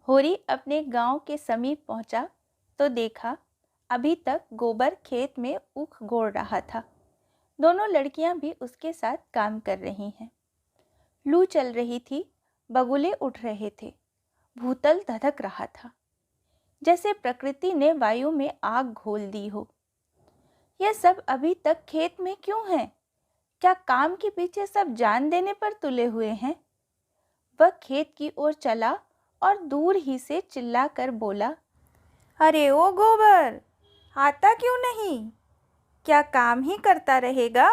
होरी अपने गांव के समीप पहुंचा तो देखा अभी तक गोबर खेत में ऊख गोड़ रहा था। दोनों लड़कियां भी उसके साथ काम कर रही हैं। लू चल रही थी, बगुले उठ रहे थे, भूतल धधक रहा था, जैसे प्रकृति ने वायु में आग घोल दी हो। यह सब अभी तक खेत में क्यों है? क्या काम के पीछे सब जान देने पर तुले हुए हैं? वह खेत की ओर चला और दूर ही से चिल्लाकर बोला, अरे ओ गोबर, आता क्यों नहीं? क्या काम ही करता रहेगा?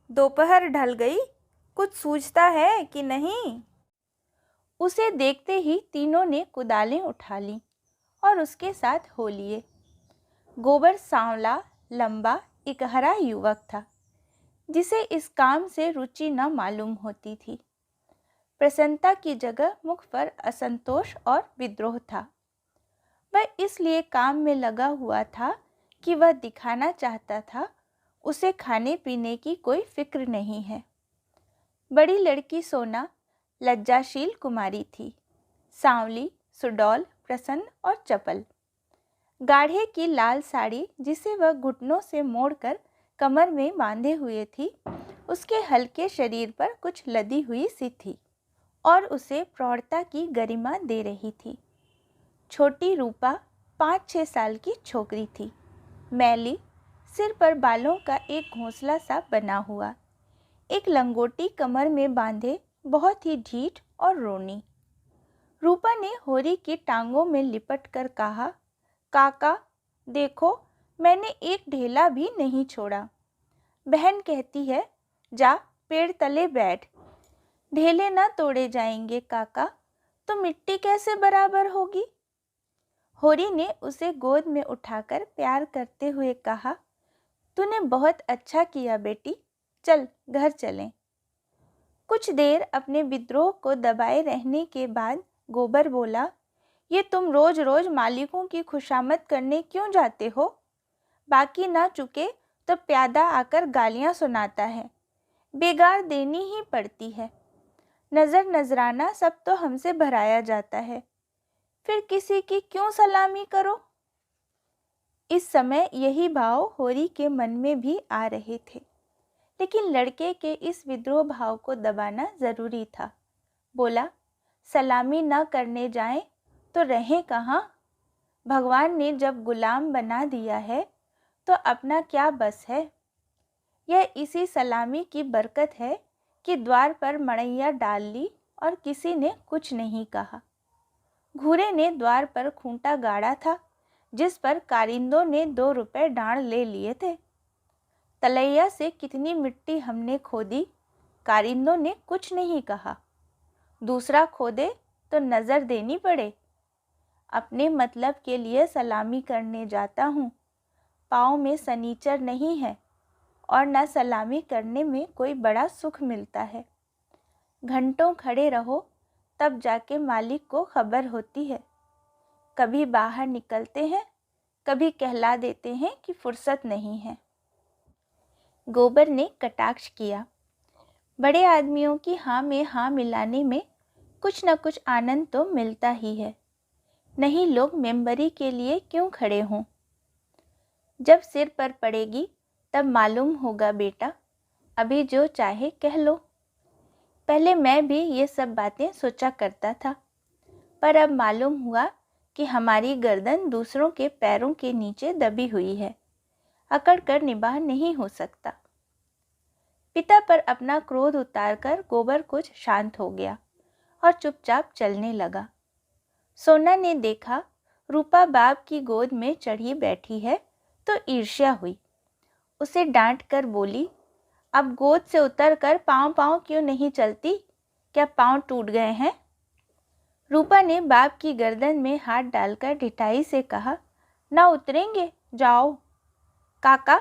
दोपहर ढल गई, कुछ सूझता है कि नहीं? उसे देखते ही तीनों ने कुदालें उठा लीं और उसके साथ हो लिए। गोबर सांवला, लंबा, इकहरा युवक था, जिसे इस काम से रुचि न मालूम होती थी। प्रसन्नता की जगह मुख पर असंतोष और विद्रोह था। वह इसलिए काम में लगा हुआ था कि वह दिखाना चाहता था उसे खाने पीने की कोई फिक्र नहीं है। बड़ी लड़की सोना लज्जाशील कुमारी थी, सांवली, सुडौल, प्रसन्न और चपल। गाढ़े की लाल साड़ी जिसे वह घुटनों से मोड़कर कमर में बांधे हुए थी, उसके हल्के शरीर पर कुछ लदी हुई सी थी और उसे प्रौढ़ता की गरिमा दे रही थी। छोटी रूपा 5-6 साल की छोकरी थी, मैली, सिर पर बालों का एक घोंसला सा बना हुआ, एक लंगोटी कमर में बांधे, बहुत ही ढीठ और रोनी। रूपा ने होरी की टांगों में लिपट कर कहा, काका देखो, मैंने एक ढेला भी नहीं छोड़ा। बहन कहती है, जा पेड़ तले बैठ। ढेले ना तोड़े जाएंगे काका, तो मिट्टी कैसे बराबर होगी? होरी ने उसे गोद में उठाकर प्यार करते हुए कहा, तूने बहुत अच्छा किया बेटी, चल घर चलें। कुछ देर अपने विद्रोह को दबाए रहने के बाद गोबर बोला, ये तुम रोज रोज मालिकों की खुशामद करने क्यों जाते हो? बाकी ना चुके तो प्यादा आकर गालियां सुनाता है, बेगार देनी ही पड़ती है। नज़र नजराना सब तो हमसे भराया जाता है, फिर किसी की क्यों सलामी करो? इस समय यही भाव होरी के मन में भी आ रहे थे, लेकिन लड़के के इस विद्रोह भाव को दबाना जरूरी था। बोला, सलामी न करने जाएं तो रहें कहाँ? भगवान ने जब गुलाम बना दिया है तो अपना क्या बस है? यह इसी सलामी की बरकत है कि द्वार पर मड़ैया डाल ली और किसी ने कुछ नहीं कहा। घूरे ने द्वार पर खूंटा गाड़ा था, जिस पर कारिंदों ने 2 रुपए डांड ले लिए थे। तलैया से कितनी मिट्टी हमने खोदी, कारिंदों ने कुछ नहीं कहा। दूसरा खोदे तो नज़र देनी पड़े। अपने मतलब के लिए सलामी करने जाता हूँ, पाँव में सनीचर नहीं है और न सलामी करने में कोई बड़ा सुख मिलता है। घंटों खड़े रहो तब जाके मालिक को खबर होती है। कभी बाहर निकलते हैं, कभी कहला देते हैं कि फुर्सत नहीं है। गोबर ने कटाक्ष किया, बड़े आदमियों की हाँ में हाँ मिलाने में कुछ न कुछ आनंद तो मिलता ही है, नहीं लोग मेंबरी के लिए क्यों खड़े हों? जब सिर पर पड़ेगी तब मालूम होगा बेटा, अभी जो चाहे कह लो। पहले मैं भी ये सब बातें सोचा करता था, पर अब मालूम हुआ कि हमारी गर्दन दूसरों के पैरों के नीचे दबी हुई है, अकड़ कर निबाह नहीं हो सकता। पिता पर अपना क्रोध उतारकर गोबर कुछ शांत हो गया और चुपचाप चलने लगा। सोना ने देखा रूपा बाप की गोद में चढ़ी बैठी है तो ईर्ष्या हुई। उसे डांट कर बोली, अब गोद से उतर कर पाँव क्यों नहीं चलती? क्या पाँव टूट गए हैं? रूपा ने बाप की गर्दन में हाथ डालकर ढिठाई से कहा, ना उतरेंगे, जाओ। काका,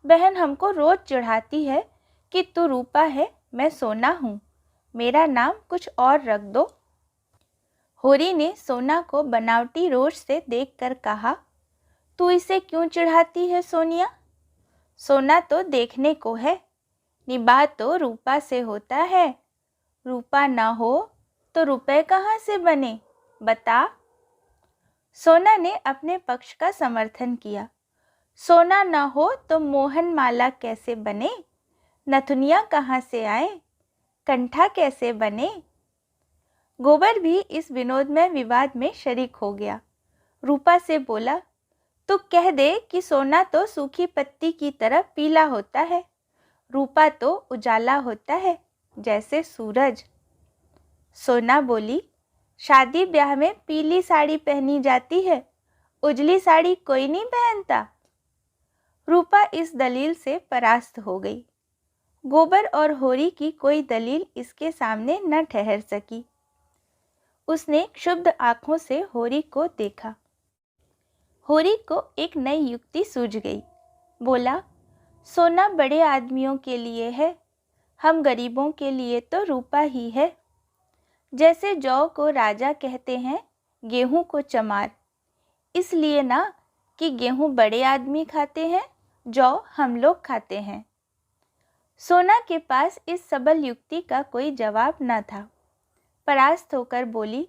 बहन हमको रोज चिढ़ाती है कि तू रूपा है, मैं सोना हूँ, मेरा नाम कुछ और रख दो। होरी ने सोना को बनावटी रोष से देखकर कहा, तू इसे क्यों चिढ़ाती है सोनिया? सोना तो देखने को है, निबाह तो रूपा से होता है। रूपा ना हो तो रुपए कहाँ से बने? बता। सोना ने अपने पक्ष का समर्थन किया। सोना न हो तो मोहन माला कैसे बने, नथुनिया कहाँ से आए, कंठा कैसे बने। गोबर भी इस विनोदमय विवाद में शरीक हो गया। रूपा से बोला, तू कह दे कि सोना तो सूखी पत्ती की तरह पीला होता है, रूपा तो उजाला होता है जैसे सूरज। सोना बोली, शादी ब्याह में पीली साड़ी पहनी जाती है, उजली साड़ी कोई नहीं पहनता। रूपा इस दलील से परास्त हो गई। गोबर और होरी की कोई दलील इसके सामने न ठहर सकी। उसने क्षुब्ध आंखों से होरी को देखा। होरी को एक नई युक्ति सूझ गई। बोला, सोना बड़े आदमियों के लिए है, हम गरीबों के लिए तो रूपा ही है। जैसे जौ को राजा कहते हैं, गेहूं को चमार, इसलिए ना कि गेहूं बड़े आदमी खाते हैं, जौ हम लोग खाते हैं। सोना के पास इस सबल युक्ति का कोई जवाब न था। परास्त होकर बोली,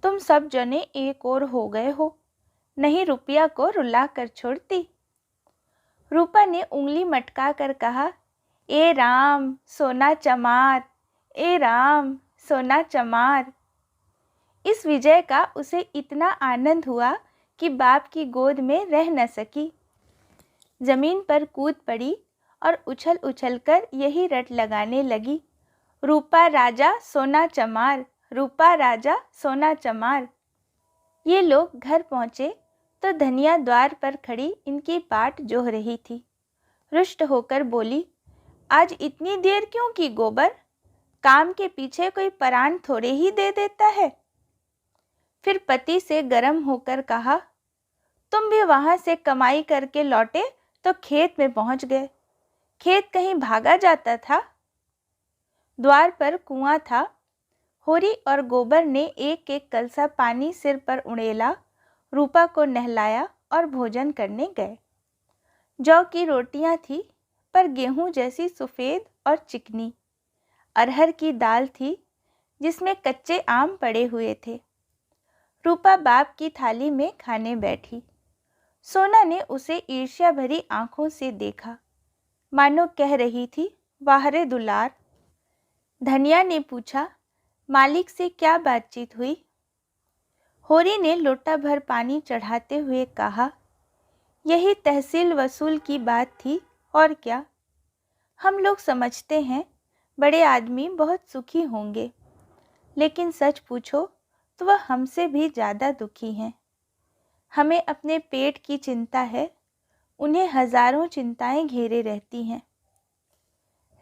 तुम सब जने एक और हो गए हो, नहीं रुपया को रुला कर छोड़ती। रूपा ने उंगली मटका कर कहा, ए राम सोना चमार, ए राम सोना चमार। इस विजय का उसे इतना आनंद हुआ कि बाप की गोद में रह न सकी। जमीन पर कूद पड़ी और उछल उछल कर यही रट लगाने लगी, रूपा राजा सोना चमार, रूपा राजा सोना चमार। ये लोग घर पहुँचे तो धनिया द्वार पर खड़ी इनकी बाट जोह रही थी। रुष्ट होकर बोली, आज इतनी देर क्यों की गोबर, काम के पीछे कोई परान थोड़े ही दे देता है। फिर पति से गर्म होकर कहा, तुम भी वहां से कमाई करके लौटे तो खेत में पहुंच गए, खेत कहीं भागा जाता था। द्वार पर कुआं था। होरी और गोबर ने एक एक कलसा पानी सिर पर उड़ेला, रूपा को नहलाया और भोजन करने गए। जौ की रोटियां थी, पर गेहूं जैसी सफ़ेद और चिकनी। अरहर की दाल थी जिसमें कच्चे आम पड़े हुए थे। रूपा बाप की थाली में खाने बैठी। सोना ने उसे ईर्ष्या भरी आंखों से देखा, मानो कह रही थी, वाह रे दुलार। धनिया ने पूछा, मालिक से क्या बातचीत हुई। होरी ने लोटा भर पानी चढ़ाते हुए कहा, यही तहसील वसूल की बात थी और क्या। हम लोग समझते हैं बड़े आदमी बहुत सुखी होंगे, लेकिन सच पूछो तो वह हमसे भी ज़्यादा दुखी हैं। हमें अपने पेट की चिंता है, उन्हें हजारों चिंताएं घेरे रहती हैं।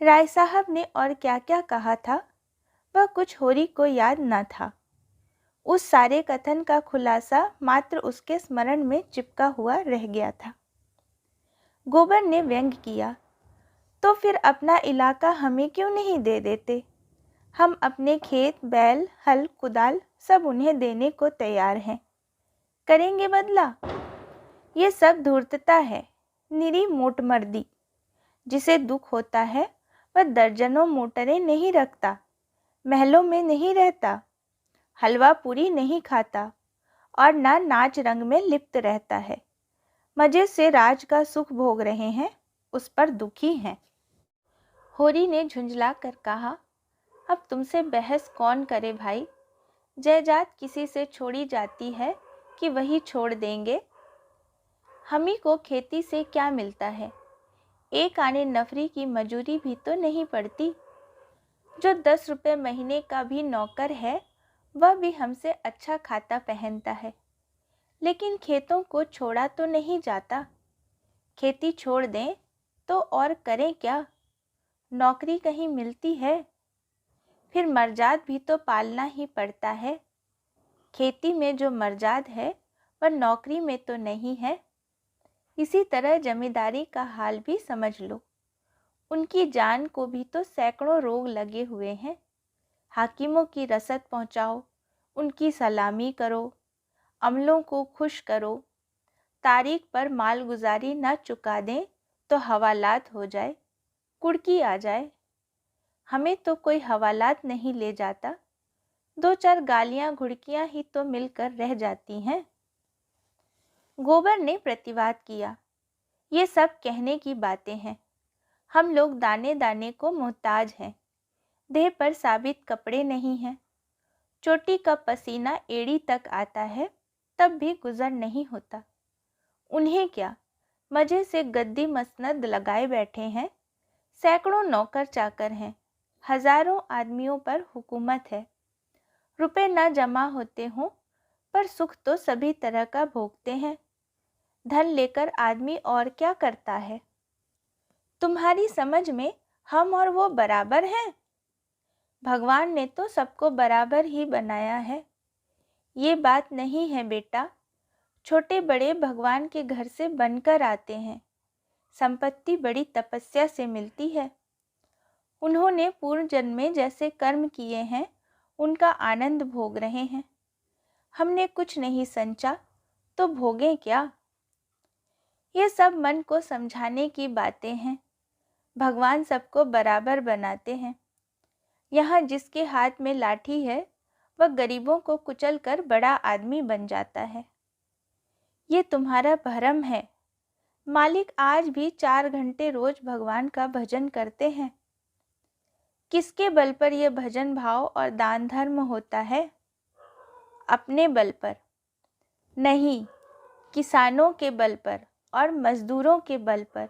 राय साहब ने और क्या क्या कहा था वह कुछ होरी को याद न था। उस सारे कथन का खुलासा मात्र उसके स्मरण में चिपका हुआ रह गया था। गोबर ने व्यंग किया, तो फिर अपना इलाका हमें क्यों नहीं दे देते। हम अपने खेत, बैल, हल, कुदाल सब उन्हें देने को तैयार हैं। करेंगे बदला। ये सब धूर्तता है, निरी मोटमर्दी। जिसे दुख होता है वह दर्जनों मोटरें नहीं रखता, महलों में नहीं रहता, हलवा पूरी नहीं खाता और ना नाच रंग में लिप्त रहता है। मजे से राज का सुख भोग रहे हैं, उस पर दुखी हैं। होरी ने झुंझला कर कहा, अब तुमसे बहस कौन करे भाई। जायदाद किसी से छोड़ी जाती है कि वही छोड़ देंगे। हमी को खेती से क्या मिलता है, एक आने नफरी की मजूरी भी तो नहीं पड़ती। जो 10 रुपये महीने का भी नौकर है वह भी हमसे अच्छा खाता पहनता है, लेकिन खेतों को छोड़ा तो नहीं जाता। खेती छोड़ दें तो और करें क्या, नौकरी कहीं मिलती है। फिर मर्जाद भी तो पालना ही पड़ता है। खेती में जो मर्जाद है वह नौकरी में तो नहीं है। इसी तरह जमींदारी का हाल भी समझ लो। उनकी जान को भी तो सैकड़ों रोग लगे हुए हैं। हाकिमों की रसद पहुंचाओ, उनकी सलामी करो, अमलों को खुश करो, तारीख पर मालगुजारी न चुका दें तो हवालात हो जाए, कुड़की आ जाए। हमें तो कोई हवालात नहीं ले जाता। दो चार गालियां घुड़कियां ही तो मिलकर रह जाती हैं। गोबर ने प्रतिवाद किया, ये सब कहने की बातें हैं। हम लोग दाने दाने को मोहताज हैं। देह पर साबित कपड़े नहीं हैं। चोटी का पसीना एड़ी तक आता है, तब भी गुजर नहीं होता। उन्हें क्या, मजे से गद्दी मसनद लगाए बैठे हैं। सैकड़ों नौकर चाकर हैं। हजारों आदमियों पर हुकूमत है। रुपए न जमा होते हों, पर सुख तो सभी तरह का भोगते हैं। धन लेकर आदमी और क्या करता है? तुम्हारी समझ में हम और वो बराबर हैं? भगवान ने तो सबको बराबर ही बनाया है। ये बात नहीं है बेटा। छोटे बड़े भगवान के घर से बनकर आते हैं। संपत्ति बड़ी तपस्या से मिलती है। उन्होंने पूर्व जन्म में जैसे कर्म किए हैं, उनका आनंद भोग रहे हैं। हमने कुछ नहीं संचा तो भोगें क्या? ये सब मन को समझाने की बातें हैं। भगवान सबको बराबर बनाते हैं। यहाँ जिसके हाथ में लाठी है, वह गरीबों को कुचलकर बड़ा आदमी बन जाता है। ये तुम्हारा भ्रम है। मालिक आज भी 4 घंटे रोज भगवान का भजन करते हैं। किसके बल पर यह भजन भाव और दान धर्म होता है? अपने बल पर नहीं, किसानों के बल पर और मजदूरों के बल पर।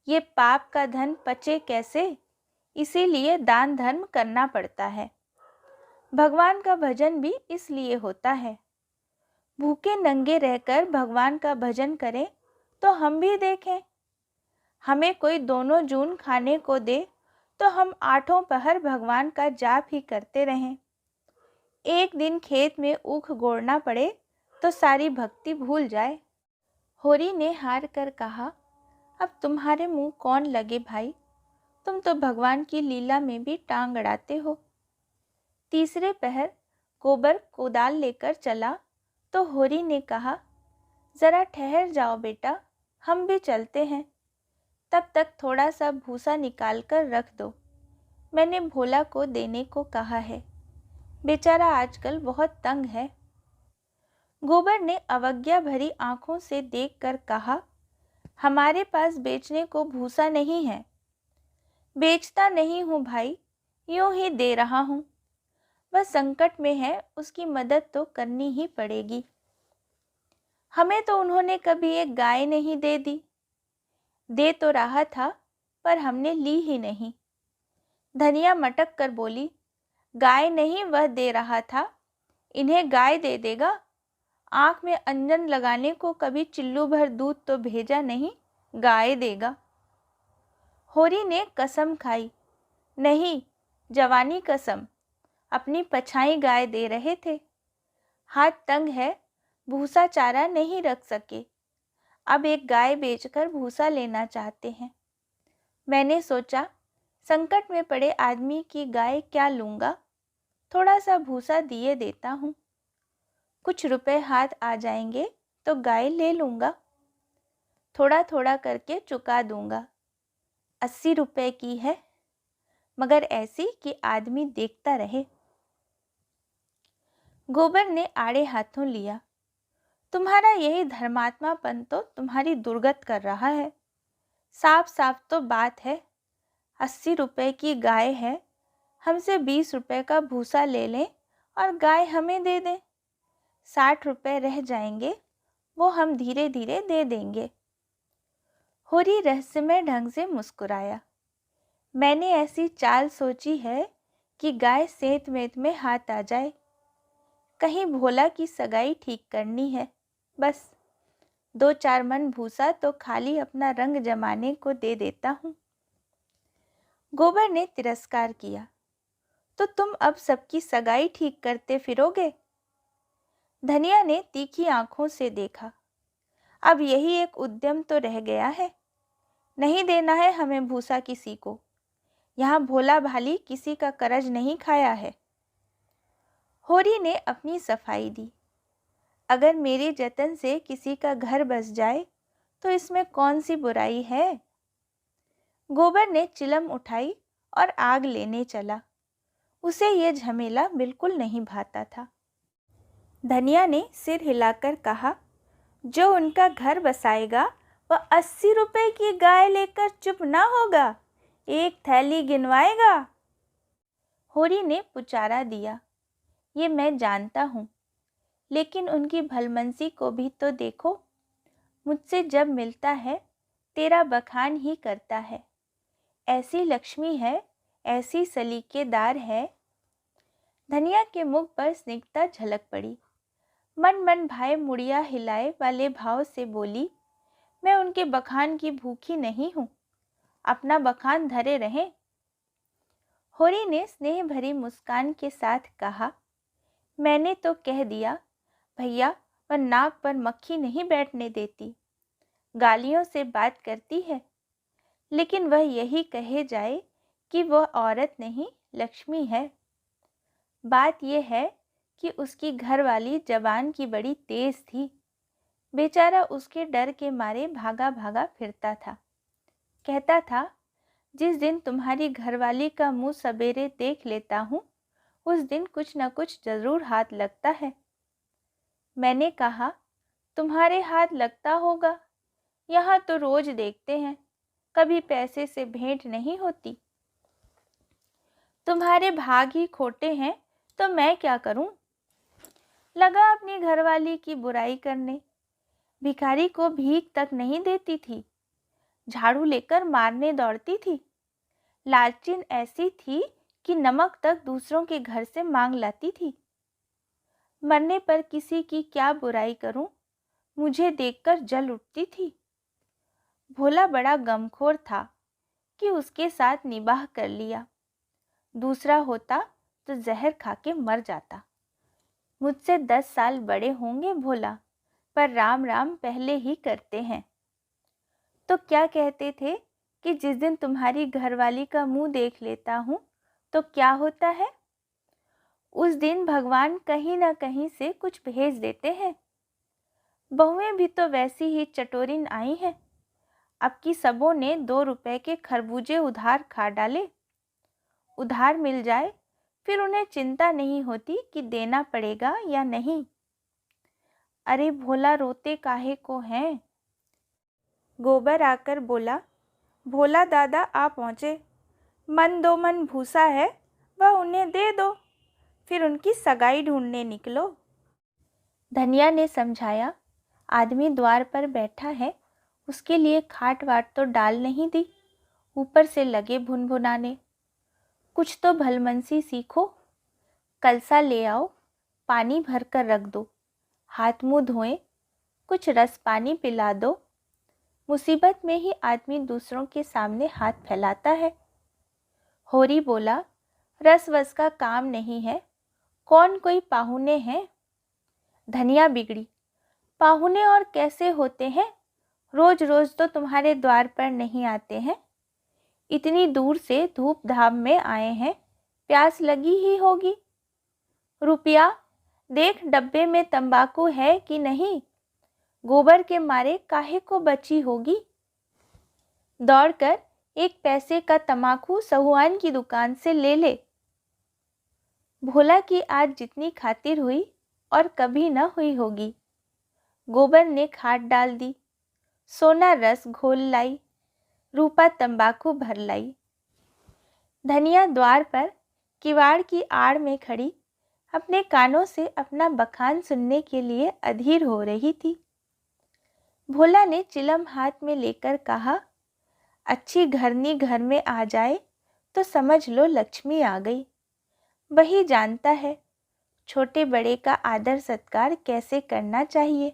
ये पाप का धन पचे कैसे? इसीलिए दान धर्म करना पड़ता है। भगवान का भजन भी इसलिए होता है। भूखे नंगे रहकर भगवान का भजन करें तो हम भी देखें। हमें कोई दोनों जून खाने को दे तो हम 8 पहर भगवान का जाप ही करते रहें। एक दिन खेत में ऊख गोड़ना पड़े तो सारी भक्ति भूल जाए। होरी ने हार कर कहा, अब तुम्हारे मुंह कौन लगे भाई? तुम तो भगवान की लीला में भी टांग अड़ाते हो। तीसरे पहर गोबर कोदाल लेकर चला तो होरी ने कहा, जरा ठहर जाओ बेटा, हम भी चलते हैं। तब तक थोड़ा सा भूसा निकाल कर रख दो। मैंने भोला को देने को कहा है। बेचारा आजकल बहुत तंग है। गोबर ने अवज्ञा भरी आंखों से देखकर कहा, हमारे पास बेचने को भूसा नहीं है। बेचता नहीं हूँ भाई, यूं ही दे रहा हूँ। वह संकट में है, उसकी मदद तो करनी ही पड़ेगी। हमें तो उन्होंने कभी एक गाय नहीं दे दी। दे तो रहा था, पर हमने ली ही नहीं। धनिया मटक कर बोली, गाय नहीं वह दे रहा था, इन्हें गाय दे देगा। आँख में अंजन लगाने को कभी चिल्लू भर दूध तो भेजा नहीं, गाय देगा। होरी ने कसम खाई, नहीं, जवानी कसम, अपनी पछाई गाय दे रहे थे। हाथ तंग है, भूसा चारा नहीं रख सके। अब एक गाय बेचकर भूसा लेना चाहते हैं। मैंने सोचा, संकट में पड़े आदमी की गाय क्या लूँगा, थोड़ा सा भूसा दिए देता हूँ। कुछ रुपए हाथ आ जाएंगे तो गाय ले लूँगा। थोड़ा थोड़ा करके चुका दूँगा। 80 रुपए की है, मगर ऐसी कि आदमी देखता रहे। गोबर ने आड़े हाथों लिया, तुम्हारा यही धर्मात्मापन तो तुम्हारी दुर्गत कर रहा है। साफ साफ तो बात है, 80 रुपए की गाय है, हमसे 20 रुपए का भूसा ले लें और गाय हमें दे दें। 60 रुपए रह जाएंगे, वो हम धीरे धीरे दे देंगे। होरी रहस्यमय ढंग से मुस्कुराया, मैंने ऐसी चाल सोची है कि गाय सेंत मेंत में हाथ आ जाए। कहीं भोला की सगाई ठीक करनी है, बस 2-4 मन भूसा तो खाली अपना रंग जमाने को दे देता हूँ। गोबर ने तिरस्कार किया, तो तुम अब सबकी सगाई ठीक करते फिरोगे? धनिया ने तीखी आंखों से देखा, अब यही एक उद्यम तो रह गया है। नहीं देना है हमें भूसा किसी को। यहाँ भोला भाली किसी का करज नहीं खाया है। होरी ने अपनी सफाई दी, अगर मेरे जतन से किसी का घर बस जाए तो इसमें कौन सी बुराई है। गोबर ने चिलम उठाई और आग लेने चला। उसे ये झमेला बिल्कुल नहीं भाता था। धनिया ने सिर हिलाकर कहा, जो उनका घर बसाएगा वह 80 रुपए की गाय लेकर चुप ना होगा, एक थैली गिनवाएगा। होरी ने पुचारा दिया, ये मैं जानता हूँ, लेकिन उनकी भलमनसी को भी तो देखो। मुझसे जब मिलता है तेरा बखान ही करता है। ऐसी लक्ष्मी है, ऐसी सलीकेदार है। धनिया के मुख पर स्निग्धता झलक पड़ी। मन मन भाई मुड़िया हिलाए वाले भाव से बोली, मैं उनके बखान की भूखी नहीं हूँ, अपना बखान धरे रहें। होरी ने स्नेह भरी मुस्कान के साथ कहा, मैंने तो कह दिया भैया, वह नाक पर मक्खी नहीं बैठने देती, गालियों से बात करती है, लेकिन वह यही कहे जाए कि वह औरत नहीं लक्ष्मी है। बात यह है कि उसकी घरवाली जबान की बड़ी तेज थी। बेचारा उसके डर के मारे भागा भागा फिरता था। कहता था, जिस दिन तुम्हारी घरवाली का मुंह सवेरे देख लेता हूँ, उस दिन कुछ न कुछ जरूर हाथ लगता है। मैंने कहा, तुम्हारे हाथ लगता होगा, यहाँ तो रोज देखते हैं, कभी पैसे से भेंट नहीं होती। तुम्हारे भाग ही खोटे हैं तो मैं क्या करूं? लगा अपनी घरवाली की बुराई करने। भिखारी को भीख तक नहीं देती थी, झाड़ू लेकर मारने दौड़ती थी। लालचिन ऐसी थी कि नमक तक दूसरों के घर से मांग लाती थी। मरने पर किसी की क्या बुराई करूं, मुझे देखकर जल उठती थी। भोला बड़ा गमखोर था कि उसके साथ निबाह कर लिया। दूसरा होता तो जहर खा के मर जाता। मुझसे 10 साल बड़े होंगे भोला, पर राम राम पहले ही करते हैं। तो क्या कहते थे कि जिस दिन तुम्हारी घरवाली का मुंह देख लेता हूँ तो क्या होता है? उस दिन भगवान कहीं ना कहीं से कुछ भेज देते हैं। बहुएं भी तो वैसी ही चटोरिन आई हैं। अब की सबों ने 2 रुपए के खरबूजे उधार खा डाले। उधार मिल जाए फिर उन्हें चिंता नहीं होती कि देना पड़ेगा या नहीं। अरे भोला, रोते काहे को हैं? गोबर आकर बोला, भोला दादा आ पहुँचे। मन 2 मन भूसा है, वह उन्हें दे दो, फिर उनकी सगाई ढूंढने निकलो। धनिया ने समझाया, आदमी द्वार पर बैठा है, उसके लिए खाट वाट तो डाल नहीं दी, ऊपर से लगे भुनभुनाने। कुछ तो भलमनसी सीखो। कलसा ले आओ, पानी भर कर रख दो, हाथ मुंह धोएं, कुछ रस पानी पिला दो। मुसीबत में ही आदमी दूसरों के सामने हाथ फैलाता है। होरी बोला, रस वस का काम नहीं है, कौन कोई पाहुने हैं? धनिया बिगड़ी, पाहुने और कैसे होते हैं? रोज रोज तो तुम्हारे द्वार पर नहीं आते हैं। इतनी दूर से धूप धाम में आए हैं, प्यास लगी ही होगी। रुपया देख, डब्बे में तंबाकू है कि नहीं? गोबर के मारे काहे को बची होगी। दौड़कर 1 पैसे का तंबाकू सहुआन की दुकान से ले ले। भोला की आज जितनी खातिर हुई और कभी न हुई होगी। गोबर ने खाद डाल दी, सोना रस घोल लाई, रूपा तंबाकू भर लाई। धनिया द्वार पर किवाड़ की आड़ में खड़ी अपने कानों से अपना बखान सुनने के लिए अधीर हो रही थी। भोला ने चिलम हाथ में लेकर कहा, अच्छी घरनी घर में आ जाए तो समझ लो लक्ष्मी आ गई। वही जानता है छोटे बड़े का आदर सत्कार कैसे करना चाहिए।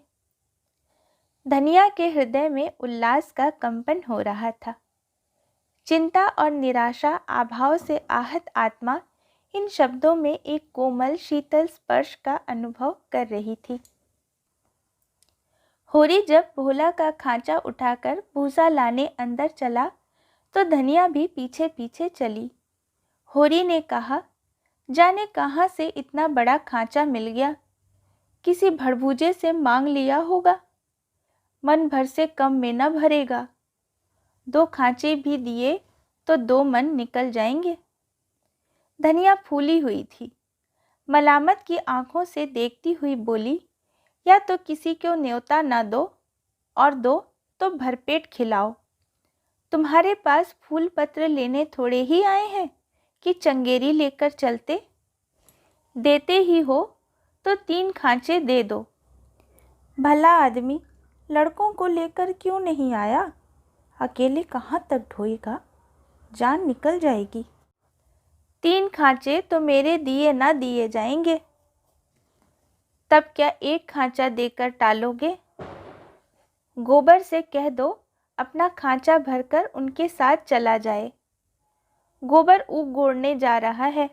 धनिया के हृदय में उल्लास का कंपन हो रहा था। चिंता और निराशा अभाव से आहत आत्मा इन शब्दों में एक कोमल शीतल स्पर्श का अनुभव कर रही थी। होरी जब भोला का खांचा उठाकर भूसा लाने अंदर चला तो धनिया भी पीछे पीछे चली। होरी ने कहा, जाने कहाँ से इतना बड़ा खांचा मिल गया, किसी भड़भूजे से मांग लिया होगा, मन भर से कम में न भरेगा। 2 खांचे भी दिए तो 2 मन निकल जाएंगे। धनिया फूली हुई थी। मलामत की आंखों से देखती हुई बोली, या तो किसी को न्योता न दो, और दो तो भरपेट खिलाओ। तुम्हारे पास फूल पत्र लेने थोड़े ही आए हैं कि चंगेरी लेकर चलते? देते ही हो तो 3 खांचे दे दो। भला आदमी लड़कों को लेकर क्यों नहीं आया? अकेले कहाँ तक ढोएगा, जान निकल जाएगी। 3 खांचे तो मेरे दिए ना दिए जाएंगे। तब क्या 1 खांचा देकर टालोगे? गोबर से कह दो अपना खांचा भरकर उनके साथ चला जाए। गोबर ऊख गोड़ने जा रहा है।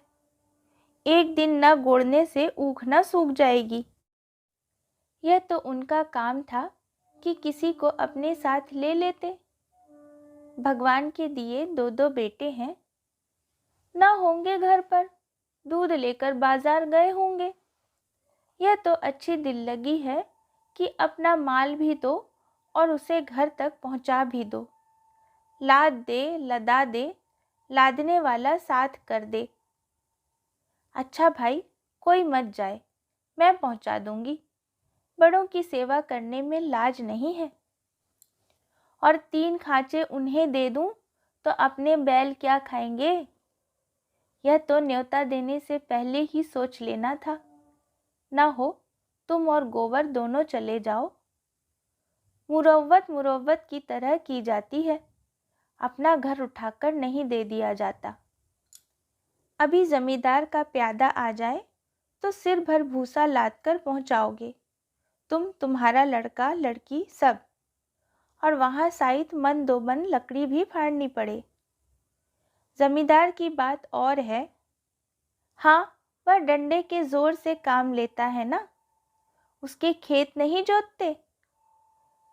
एक दिन न गोड़ने से ऊख न सूख जाएगी। यह तो उनका काम था कि किसी को अपने साथ ले लेते। भगवान के दिए 2-2 बेटे हैं, ना होंगे घर पर, दूध लेकर बाजार गए होंगे। यह तो अच्छी दिल लगी है कि अपना माल भी दो और उसे घर तक पहुंचा भी दो। लाद दे, लदा दे, लादने वाला साथ कर दे। अच्छा भाई, कोई मत जाए, मैं पहुंचा दूंगी। बड़ों की सेवा करने में लाज नहीं है। और 3 खांचे उन्हें दे दूं तो अपने बैल क्या खाएंगे? यह तो न्योता देने से पहले ही सोच लेना था। ना हो तुम और गोबर दोनों चले जाओ। मुरव्वत की तरह की जाती है, अपना घर उठाकर नहीं दे दिया जाता। अभी जमींदार का प्यादा आ जाए तो सिर भर भूसा लाद कर पहुंचाओगे, तुम, तुम्हारा लड़का लड़की सब। और वहाँ साइत मन दो मन लकड़ी भी फाड़नी पड़े। जमींदार की बात और है। हाँ, वह डंडे के जोर से काम लेता है ना। उसके खेत नहीं जोतते?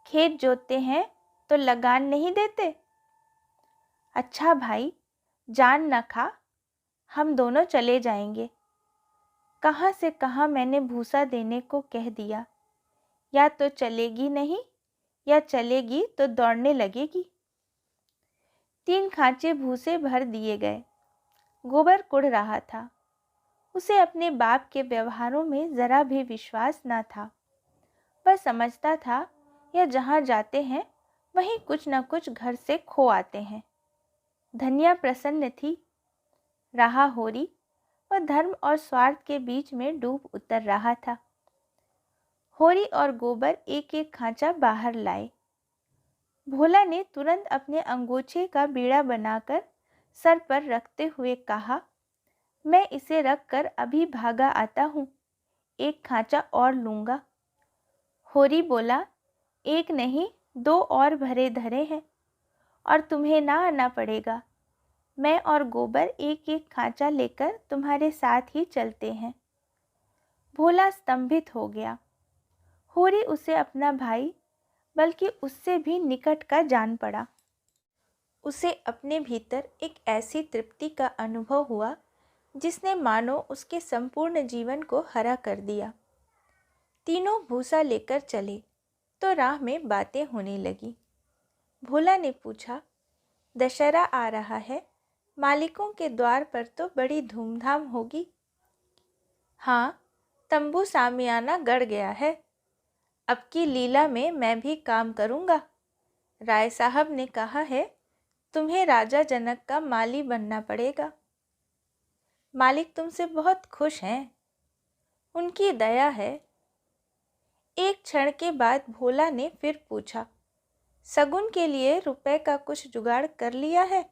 खेत जोतते हैं तो लगान नहीं देते। अच्छा भाई, जान न खा, हम दोनों चले जाएंगे। कहाँ से कहाँ मैंने भूसा देने को कह दिया। या तो चलेगी नहीं, या चलेगी तो दौड़ने लगेगी। 3 खांचे भूसे भर दिए गए। गोबर कुढ़ रहा था। उसे अपने बाप के व्यवहारों में जरा भी विश्वास न था। वह समझता था यह जहाँ जाते हैं वहीं कुछ न कुछ घर से खो आते हैं। धनिया प्रसन्न थी। रहा होरी, वह धर्म और स्वार्थ के बीच में डूब उतर रहा था। होरी और गोबर एक एक खांचा बाहर लाए। भोला ने तुरंत अपने अंगोछे का बीड़ा बनाकर सर पर रखते हुए कहा, मैं इसे रखकर अभी भागा आता हूँ, 1 खांचा और लूँगा। होरी बोला, 1 नहीं 2 और भरे धरे हैं, और तुम्हें ना आना पड़ेगा। मैं और गोबर एक एक खांचा लेकर तुम्हारे साथ ही चलते हैं। भोला स्तंभित हो गया। होरी उसे अपना भाई, बल्कि उससे भी निकट का जान पड़ा। उसे अपने भीतर एक ऐसी तृप्ति का अनुभव हुआ जिसने मानो उसके संपूर्ण जीवन को हरा कर दिया। तीनों भूसा लेकर चले तो राह में बातें होने लगी। भोला ने पूछा, दशहरा आ रहा है, मालिकों के द्वार पर तो बड़ी धूमधाम होगी। हाँ, तंबू सामियाना गड़ गया है। अब की लीला में मैं भी काम करूँगा। राय साहब ने कहा है, तुम्हें राजा जनक का माली बनना पड़ेगा। मालिक तुमसे बहुत खुश हैं, उनकी दया है। एक क्षण के बाद भोला ने फिर पूछा, सगुन के लिए रुपए का कुछ जुगाड़ कर लिया है?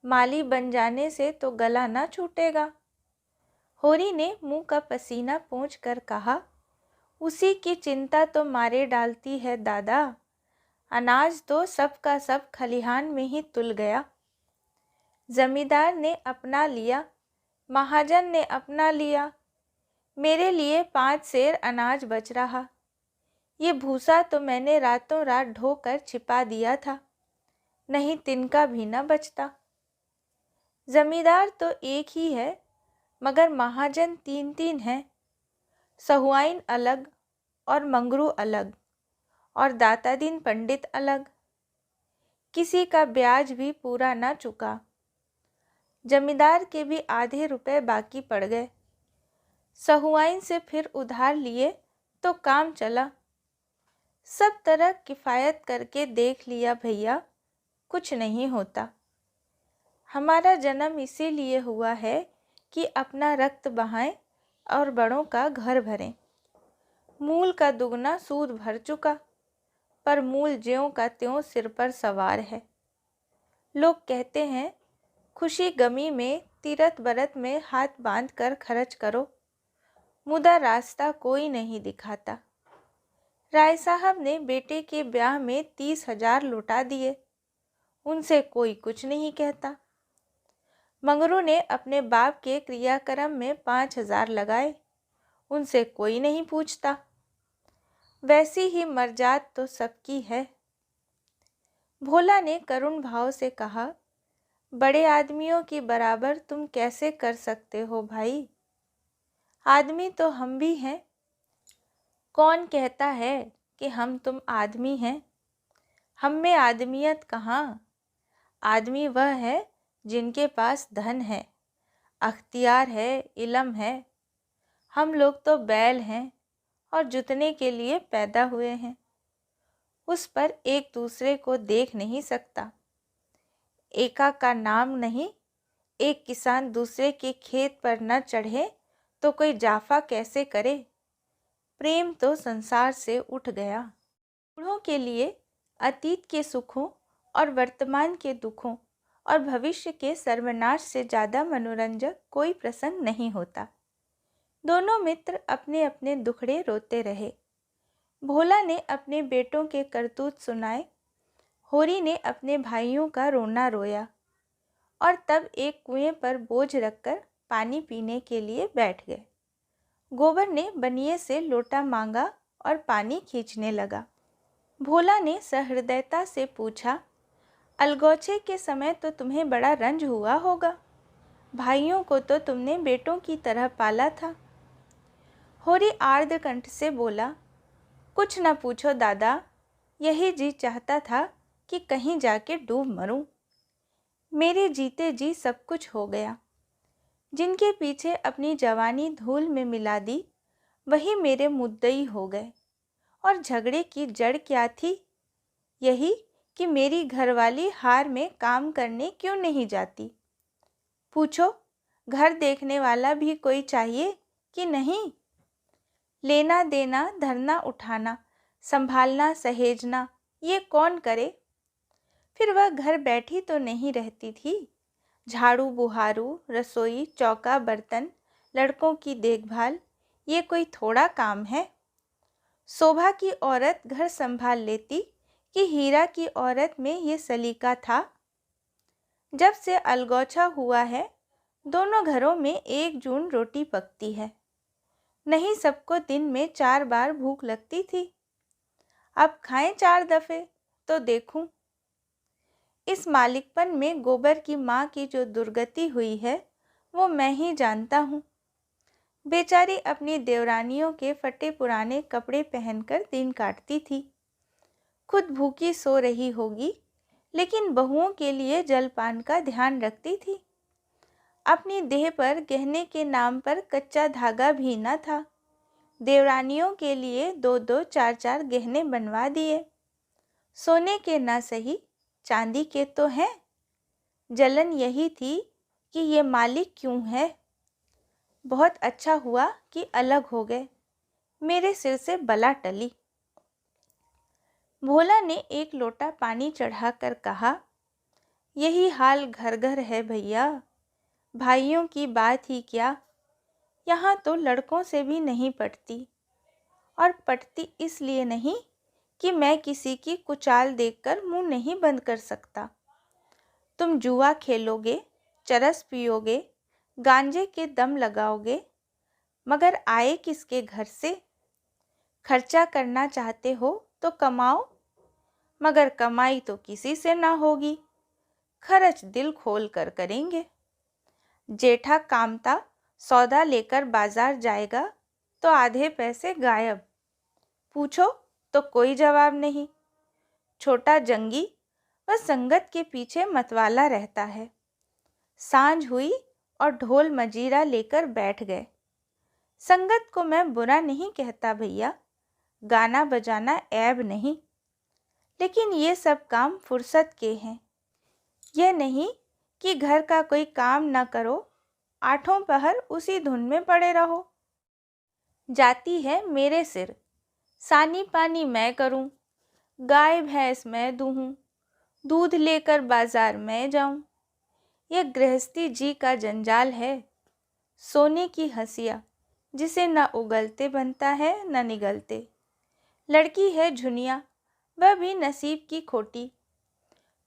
माली बन जाने से तो गला ना छूटेगा। होरी ने मुंह का पसीना पोंछ कर कहा, उसी की चिंता तो मारे डालती है दादा। अनाज तो सब का सब खलिहान में ही तुल गया। जमींदार ने अपना लिया, महाजन ने अपना लिया, मेरे लिए 5 सेर अनाज बच रहा। ये भूसा तो मैंने रातों रात ढोकर छिपा दिया था, नहीं तिनका भी न बचता। जमींदार तो एक ही है, मगर महाजन 3-3 हैं। सहुआइन अलग और मंगरू अलग, और दातादीन पंडित अलग। किसी का ब्याज भी पूरा न चुका। जमींदार के भी आधे रुपए बाकी पड़ गए। सहुआइन से फिर उधार लिए तो काम चला। सब तरह किफ़ायत करके देख लिया भैया, कुछ नहीं होता। हमारा जन्म इसीलिए हुआ है कि अपना रक्त बहाएं और बड़ों का घर भरें। मूल का दुगना सूद भर चुका, पर मूल ज्यों का त्यों सिर पर सवार है। लोग कहते हैं खुशी गमी में तीरथ बरत में हाथ बांध कर खर्च करो, मुदा रास्ता कोई नहीं दिखाता। राय साहब ने बेटे के ब्याह में 30,000 लौटा दिए, उनसे कोई कुछ नहीं कहता। मंगरू ने अपने बाप के क्रियाक्रम में 5,000 लगाए, उनसे कोई नहीं पूछता। वैसी ही मर्जात तो सबकी है। भोला ने करुण भाव से कहा, बड़े आदमियों की बराबर तुम कैसे कर सकते हो भाई? आदमी तो हम भी हैं। कौन कहता है कि हम तुम आदमी हैं? हम में आदमियत कहाँ? आदमी वह है जिनके पास धन है, अख्तियार है, इल्म है। हम लोग तो बैल हैं और जुतने के लिए पैदा हुए हैं। उस पर एक दूसरे को देख नहीं सकता। एका का नाम नहीं, एक किसान दूसरे के खेत पर न चढ़े तो कोई जाफा कैसे करे? प्रेम तो संसार से उठ गया। बूढ़ों के लिए अतीत के सुखों और वर्तमान के दुखों और भविष्य के सर्वनाश से ज़्यादा मनोरंजक कोई प्रसंग नहीं होता। दोनों मित्र अपने अपने दुखड़े रोते रहे। भोला ने अपने बेटों के करतूत सुनाए, होरी ने अपने भाइयों का रोना रोया, और तब एक कुएं पर बोझ रखकर पानी पीने के लिए बैठ गए। गोबर ने बनिए से लोटा मांगा और पानी खींचने लगा। भोला ने सहृदयता से पूछा, अलगौछे के समय तो तुम्हें बड़ा रंज हुआ होगा, भाइयों को तो तुमने बेटों की तरह पाला था। होरी आर्द्र कंठ से बोला, कुछ न पूछो दादा, यही जी चाहता था कि कहीं जाके डूब मरूं। मेरे जीते जी सब कुछ हो गया। जिनके पीछे अपनी जवानी धूल में मिला दी, वही मेरे मुद्दई हो गए। और झगड़े की जड़ क्या थी? यही कि मेरी घरवाली हार में काम करने क्यों नहीं जाती। पूछो, घर देखने वाला भी कोई चाहिए कि नहीं? लेना देना, धरना उठाना, संभालना सहेजना, ये कौन करे? फिर वह घर बैठी तो नहीं रहती थी। झाड़ू बुहारू, रसोई, चौका बर्तन, लड़कों की देखभाल, ये कोई थोड़ा काम है? शोभा की औरत घर संभाल लेती कि हीरा की औरत में ये सलीका था? जब से अलगौछा हुआ है, दोनों घरों में एक जून रोटी पकती है। नहीं सबको दिन में 4 बार भूख लगती थी। अब खाएं 4 दफ़े तो देखूं। इस मालिकपन में गोबर की माँ की जो दुर्गति हुई है, वो मैं ही जानता हूँ। बेचारी अपनी देवरानियों के फटे पुराने कपड़े पहनकर दिन काटती थी। खुद भूखी सो रही होगी, लेकिन बहुओं के लिए जलपान का ध्यान रखती थी। अपनी देह पर गहने के नाम पर कच्चा धागा भी न था। देवरानियों के लिए 2-2, 4-4 गहने बनवा दिए। सोने के ना सही, चांदी के तो हैं। जलन यही थी कि ये मालिक क्यों है। बहुत अच्छा हुआ कि अलग हो गए, मेरे सिर से बला टली। भोला ने एक लोटा पानी चढ़ाकर कहा, यही हाल घर घर है भैया। भाइयों की बात ही क्या, यहाँ तो लड़कों से भी नहीं पटती। और पटती इसलिए नहीं कि मैं किसी की कुचाल देखकर मुंह नहीं बंद कर सकता। तुम जुआ खेलोगे, चरस पियोगे, गांजे के दम लगाओगे, मगर आए किसके घर से? खर्चा करना चाहते हो तो कमाओ, मगर कमाई तो किसी से ना होगी। खर्च दिल खोल कर करेंगे। जेठा कामता सौदा लेकर बाजार जाएगा तो आधे पैसे गायब। पूछो तो कोई जवाब नहीं। छोटा जंगी वह संगत के पीछे मतवाला रहता है। सांझ हुई और ढोल मजीरा लेकर बैठ गए। संगत को मैं बुरा नहीं कहता भैया, गाना बजाना ऐब नहीं, लेकिन ये सब काम फुर्सत के हैं। यह नहीं कि घर का कोई काम न करो, आठों पहर उसी धुन में पड़े रहो। जाती है मेरे सिर, सानी पानी मैं करूं, गाय भैंस मैं दूहूं, दूध लेकर बाजार मैं जाऊं। यह गृहस्थी जी का जंजाल है, सोने की हंसिया जिसे न उगलते बनता है न निगलते। लड़की है झुनिया, वह भी नसीब की खोटी।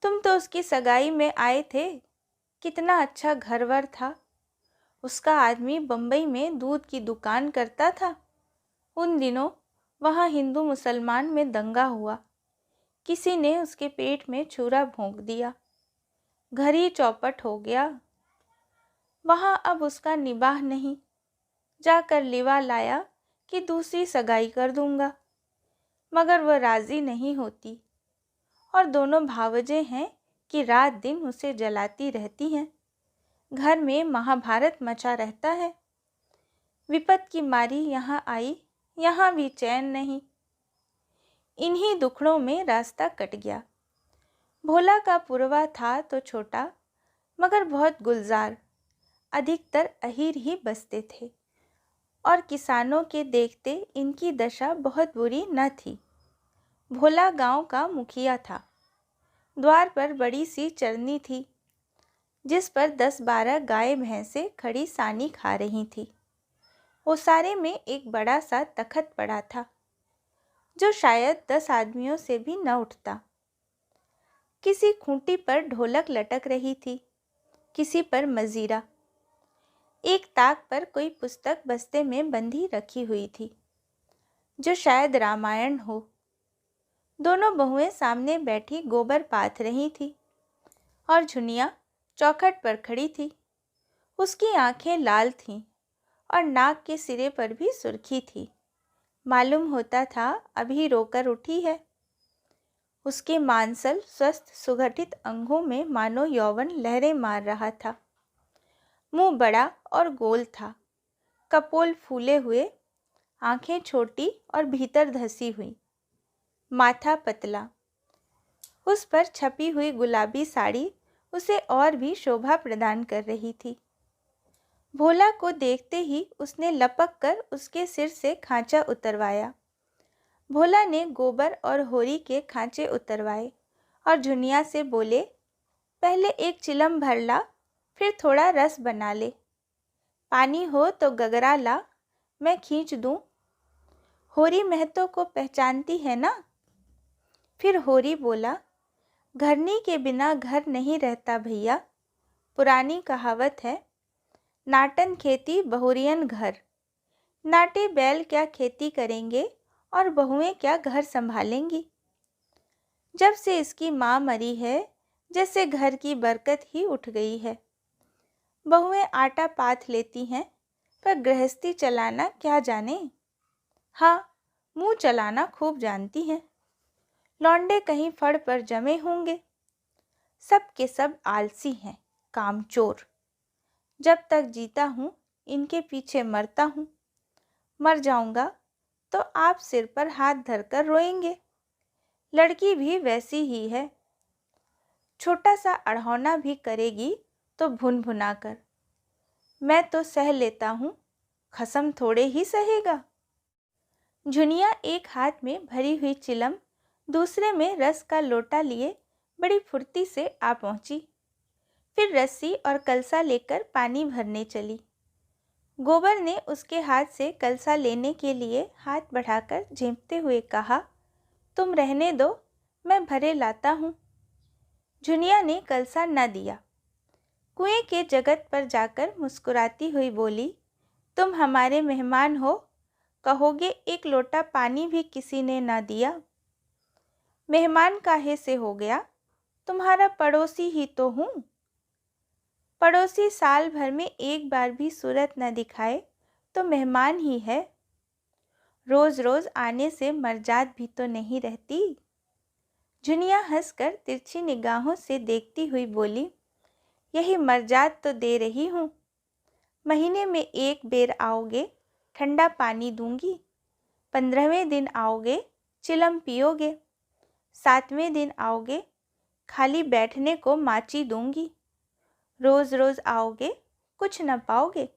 तुम तो उसकी सगाई में आए थे, कितना अच्छा घरवर था। उसका आदमी बम्बई में दूध की दुकान करता था। उन दिनों वहाँ हिंदू मुसलमान में दंगा हुआ, किसी ने उसके पेट में छुरा भोंक दिया, घर ही चौपट हो गया। वहाँ अब उसका निबाह नहीं, जाकर लिवा लाया कि दूसरी सगाई कर दूंगा, मगर वह राज़ी नहीं होती और दोनों भावजे हैं कि रात दिन उसे जलाती रहती हैं। घर में महाभारत मचा रहता है। विपत की मारी यहाँ आई, यहाँ भी चैन नहीं। इन्हीं दुखड़ों में रास्ता कट गया। भोला का पुरवा था तो छोटा, मगर बहुत गुलजार। अधिकतर अहीर ही बसते थे और किसानों के देखते इनकी दशा बहुत बुरी न थी। भोला गांव का मुखिया था। द्वार पर बड़ी सी चरनी थी, जिस पर 10-12 गाय भैंसें खड़ी सानी खा रही थी। ओसारे में एक बड़ा सा तखत पड़ा था, जो शायद 10 आदमियों से भी न उठता। किसी खूंटी पर ढोलक लटक रही थी, किसी पर मजीरा। एक ताक पर कोई पुस्तक बस्ते में बंधी रखी हुई थी, जो शायद रामायण हो। दोनों बहुएं सामने बैठी गोबर पाथ रही थी और झुनिया चौखट पर खड़ी थी। उसकी आंखें लाल थीं और नाक के सिरे पर भी सुर्खी थी। मालूम होता था अभी रोकर उठी है। उसके मांसल स्वस्थ सुगठित अंगों में मानो यौवन लहरें मार रहा था। मुंह बड़ा और गोल था, कपोल फूले हुए, आंखें छोटी और भीतर धसी हुई, माथा पतला। उस पर छपी हुई गुलाबी साड़ी उसे और भी शोभा प्रदान कर रही थी। भोला को देखते ही उसने लपक कर उसके सिर से खांचा उतरवाया। भोला ने गोबर और होरी के खांचे उतरवाए और झुनिया से बोले, पहले एक चिलम भर ला, फिर थोड़ा रस बना ले। पानी हो तो गगरा ला, मैं खींच दूं। होरी महतो को पहचानती है ना? फिर होरी बोला, घरनी के बिना घर नहीं रहता भैया। पुरानी कहावत है, नाटन खेती बहुरियन घर। नाटे बैल क्या खेती करेंगे और बहुएं क्या घर संभालेंगी। जब से इसकी माँ मरी है, जैसे घर की बरकत ही उठ गई है। बहुएं आटा पाथ लेती हैं, पर गृहस्थी चलाना क्या जाने। हाँ, मुंह चलाना खूब जानती हैं। लौंडे कहीं फड़ पर जमे होंगे। सब के सब आलसी हैं, कामचोर। जब तक जीता हूँ इनके पीछे मरता हूँ। मर जाऊंगा तो आप सिर पर हाथ धरकर रोएंगे। लड़की भी वैसी ही है, छोटा सा अढ़ौना भी करेगी तो भुन भुना कर। मैं तो सह लेता हूँ, खसम थोड़े ही सहेगा। झुनिया एक हाथ में भरी हुई चिलम, दूसरे में रस का लोटा लिए बड़ी फुर्ती से आ पहुंची। फिर रस्सी और कलसा लेकर पानी भरने चली। गोबर ने उसके हाथ से कलसा लेने के लिए हाथ बढ़ाकर झेंपते हुए कहा, तुम रहने दो, मैं भरे लाता हूँ। झुनिया ने कलसा न दिया। कुएं के जगत पर जाकर मुस्कुराती हुई बोली, तुम हमारे मेहमान हो, कहोगे एक लोटा पानी भी किसी ने न दिया। मेहमान काहे से हो गया, तुम्हारा पड़ोसी ही तो हूँ। पड़ोसी साल भर में एक बार भी सूरत न दिखाए तो मेहमान ही है। रोज रोज आने से मरजात भी तो नहीं रहती। झुनिया हंसकर तिरछी निगाहों से देखती हुई बोली, यही मरजात तो दे रही हूँ। महीने में 1 बेर आओगे, ठंडा पानी दूंगी। 15वें दिन आओगे, चिलम पियोगे। 7वें दिन आओगे, खाली बैठने को माची दूंगी। रोज़ रोज़ आओगे, कुछ न पाओगे।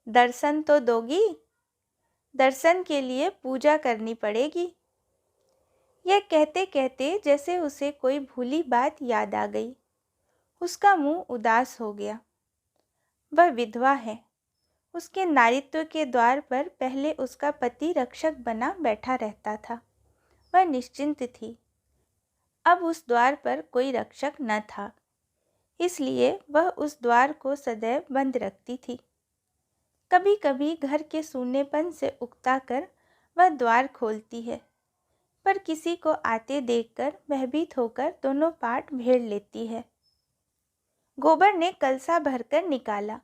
दर्शन तो दोगी? दर्शन के लिए पूजा करनी पड़ेगी। यह कहते कहते जैसे उसे कोई भूली बात याद आ गई। उसका मुंह उदास हो गया। वह विधवा है। उसके नारीत्व के द्वार पर पहले उसका पति रक्षक बना बैठा रहता था। वह निश्चिंत थी। अब उस द्वार पर कोई रक्षक न था, इसलिए वह उस द्वार को सदैव बंद रखती थी। कभी कभी घर के सूनेपन से उकता कर वह द्वार खोलती है, पर किसी को आते देखकर भयभीत होकर दोनों पाट भेड़ लेती है। गोबर ने कलसा भरकर निकाला।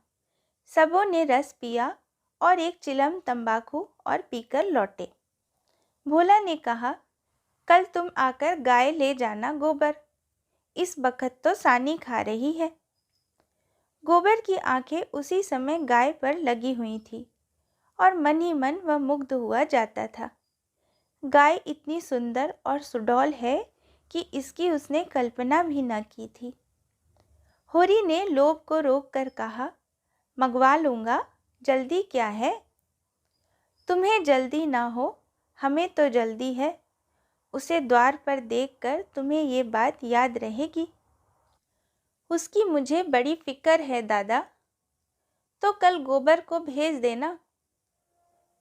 सबों ने रस पिया और एक चिलम तंबाकू और पीकर लौटे। भोला ने कहा, कल तुम आकर गाय ले जाना गोबर, इस बखत तो सानी खा रही है। गोबर की आंखें उसी समय गाय पर लगी हुई थी और मन ही मन वह मुग्ध हुआ जाता था। गाय इतनी सुंदर और सुडौल है कि इसकी उसने कल्पना भी न की थी। होरी ने लोभ को रोक कर कहा, मंगवा लूँगा, जल्दी क्या है? तुम्हें जल्दी ना हो, हमें तो जल्दी है। उसे द्वार पर देखकर तुम्हें ये बात याद रहेगी। उसकी मुझे बड़ी फिक्र है दादा। तो कल गोबर को भेज देना।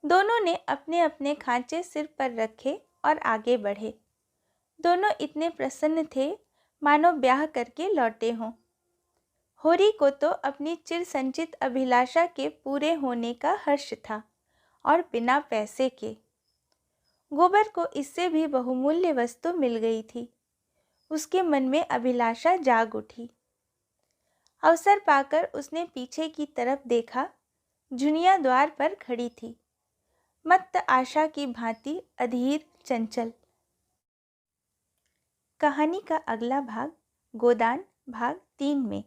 दोनों ने अपने अपने खांचे सिर पर रखे और आगे बढ़े। दोनों इतने प्रसन्न थे मानो ब्याह करके लौटे हों। होरी को तो अपनी चिर संचित अभिलाषा के पूरे होने का हर्ष था और बिना पैसे के। गोबर को इससे भी बहुमूल्य वस्तु मिल गई थी। उसके मन में अभिलाषा जाग उठी। अवसर पाकर उसने पीछे की तरफ देखा। जुनिया द्वार पर खड़ी थी, मत्त आशा की भांति अधीर चंचल। कहानी का अगला भाग गोदान भाग 3 में।